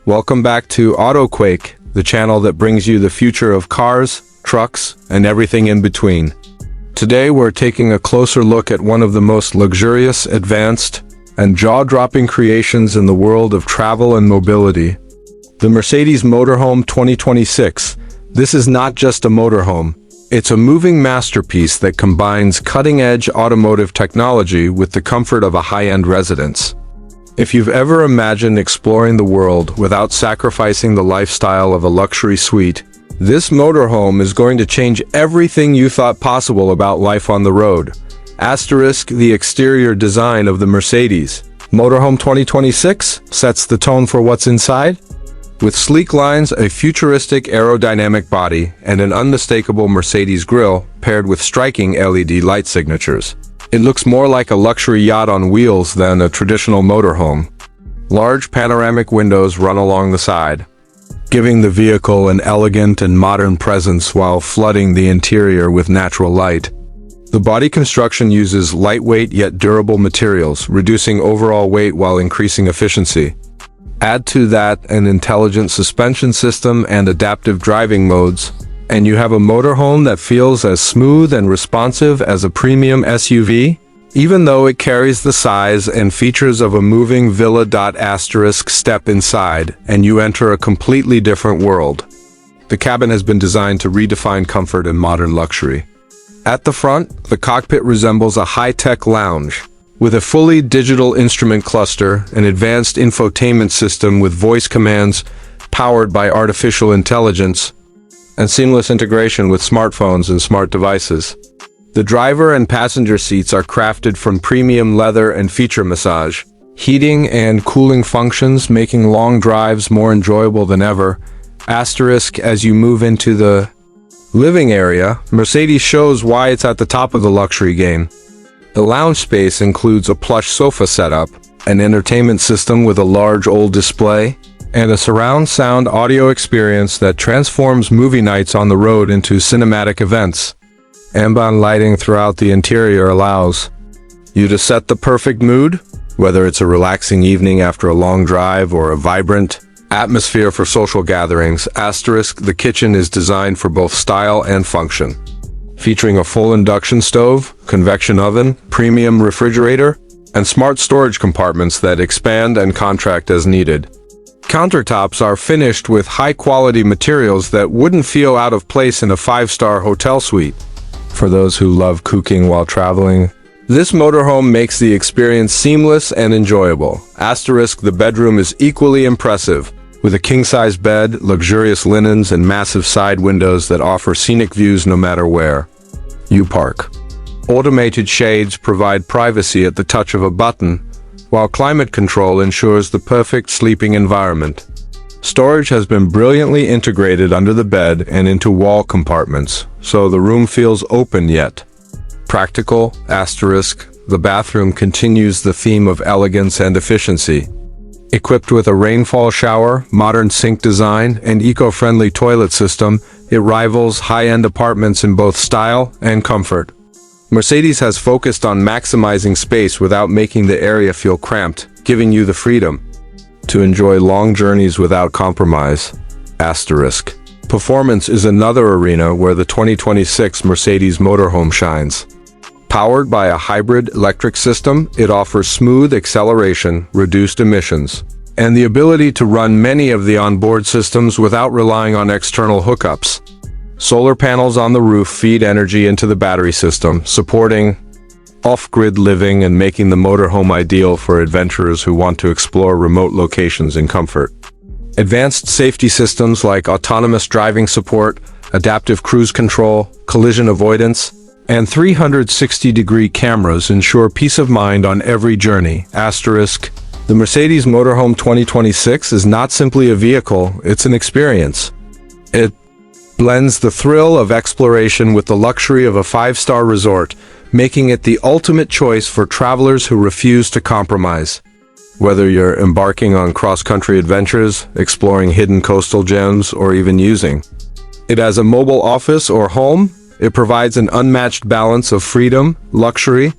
Welcome back to Quake, the channel that brings you the future of cars, trucks, and everything in between. Today we're taking a closer look at one of the most luxurious, advanced, and jaw-dropping creations in the world of travel and mobility. The Mercedes Motorhome 2026. This is not just a motorhome. It's a moving masterpiece that combines cutting-edge automotive technology with the comfort of a high-end residence. If you've ever imagined exploring the world without sacrificing the lifestyle of a luxury suite, this motorhome is going to change everything you thought possible about life on the road. Asterisk the exterior design of the Mercedes Motorhome 2026 sets the tone for what's inside. With sleek lines, a futuristic aerodynamic body, and an unmistakable Mercedes grille paired with striking LED light signatures, it looks more like a luxury yacht on wheels than a traditional motorhome. Large panoramic windows run along the side, giving the vehicle an elegant and modern presence while flooding the interior with natural light. The body construction uses lightweight yet durable materials, reducing overall weight while increasing efficiency. Add to that an intelligent suspension system and adaptive driving modes, and you have a motorhome that feels as smooth and responsive as a premium SUV, even though it carries the size and features of a moving villa. Step inside, and you enter a completely different world. The cabin has been designed to redefine comfort and modern luxury. At the front, the cockpit resembles a high-tech lounge, with a fully digital instrument cluster, an advanced infotainment system with voice commands powered by artificial intelligence, and seamless integration with smartphones and smart devices. The driver and passenger seats are crafted from premium leather and feature massage, heating and cooling functions making long drives more enjoyable than ever. Asterisk as you move into the living area, Mercedes shows why it's at the top of the luxury game. The lounge space includes a plush sofa setup, an entertainment system with a large old display, and a surround sound audio experience that transforms movie nights on the road into cinematic events. Ambient lighting throughout the interior allows you to set the perfect mood, whether it's a relaxing evening after a long drive or a vibrant atmosphere for social gatherings. Asterisk the kitchen is designed for both style and function, featuring a full induction stove, convection oven, premium refrigerator, and smart storage compartments that expand and contract as needed. Countertops are finished with high-quality materials that wouldn't feel out of place in a five-star hotel suite. For those who love cooking while traveling, this motorhome makes the experience seamless and enjoyable. Asterisk the bedroom is equally impressive, with a king-size bed, luxurious linens, and massive side windows that offer scenic views no matter where you park. Automated shades provide privacy at the touch of a button, while climate control ensures the perfect sleeping environment. Storage has been brilliantly integrated under the bed and into wall compartments, so the room feels open yet practical. Asterisk the bathroom continues the theme of elegance and efficiency. Equipped with a rainfall shower, modern sink design, and eco-friendly toilet system, it rivals high-end apartments in both style and comfort. Mercedes has focused on maximizing space without making the area feel cramped, giving you the freedom to enjoy long journeys without compromise. Asterisk performance is another arena where the 2026 Mercedes Motorhome shines. Powered by a hybrid electric system, it offers smooth acceleration, reduced emissions, and the ability to run many of the onboard systems without relying on external hookups. Solar panels on the roof feed energy into the battery system, supporting off-grid living and making the motorhome ideal for adventurers who want to explore remote locations in comfort. Advanced safety systems like autonomous driving support, adaptive cruise control, collision avoidance, and 360-degree cameras ensure peace of mind on every journey. Asterisk the Mercedes Motorhome 2026 is not simply a vehicle, it's an experience. It blends the thrill of exploration with the luxury of a five-star resort, making it the ultimate choice for travelers who refuse to compromise. Whether you're embarking on cross-country adventures, exploring hidden coastal gems, or even using it as a mobile office or home, it provides an unmatched balance of freedom, luxury,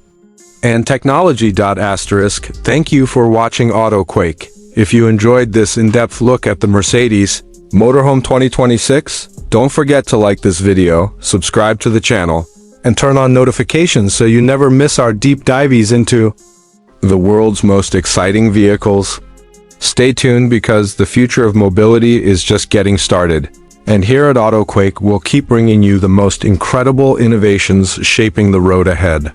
and technology. Asterisk thank you for watching Quake. If you enjoyed this in-depth look at the Mercedes Motorhome 2026, don't forget to like this video, subscribe to the channel, and turn on notifications so you never miss our deep dives into the world's most exciting vehicles. Stay tuned because the future of mobility is just getting started. And here at Quake, we'll keep bringing you the most incredible innovations shaping the road ahead.